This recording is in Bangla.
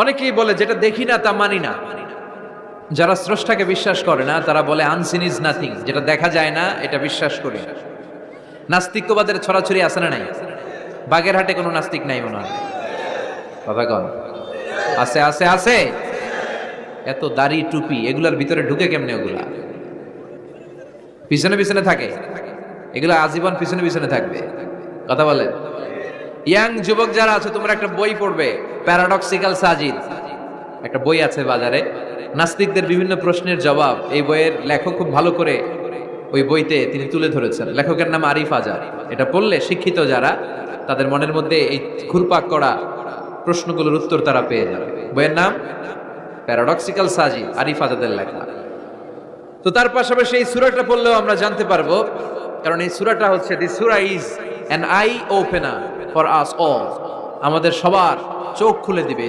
অনেকেই বলে যেটা দেখি না তা মানি না। যারা স্রষ্টাকে বিশ্বাস করে না তারা বলে আনসিন ইজ নাথিং, যেটা দেখা যায় না এটা বিশ্বাস করি না। নাস্তিক্যবাদের ছড়াছড়ি আছে না নাই? বাগেরহাটে কোনো নাস্তিক নাই মনে হয়, কথা কন। আছে আছে আছে। এত দাড়ি টুপি এগুলার ভিতরে ঢুকে কেমনে? ওগুলা পিছনে পিছনে থাকে, এগুলা আজীবন পিছনে পিছনে থাকবে। কথা বলেন। ইয়াং যুবক যারা আছে তোমরা একটা বই পড়বে, প্যারাডক্সিক্যাল সাজিদ, একটা বই আছে বাজারে, নাস্তিকদের বিভিন্ন প্রশ্নের জবাব। এই বইয়ের লেখক খুব ভালো করে ওই বইতে তিনি তুলে ধরেছেন। লেখকের নাম আরিফ আজাদ। এটা পড়লে শিক্ষিত যারা, তাদের মনের মধ্যে এই ঘুরপাক করা প্রশ্নগুলোর উত্তর তারা পেয়ে যাবে। বইয়ের নাম প্যারাডক্সিক্যাল সাজিদ, আরিফ আজাদের লেখা। তো তার পাশাপাশি এই সূরাটা পড়লেও আমরা জানতে পারবো, কারণ এই সূরাটা হচ্ছে the surah is an eye opener for us all, আমাদের সবার চোখ খুলে দিবে।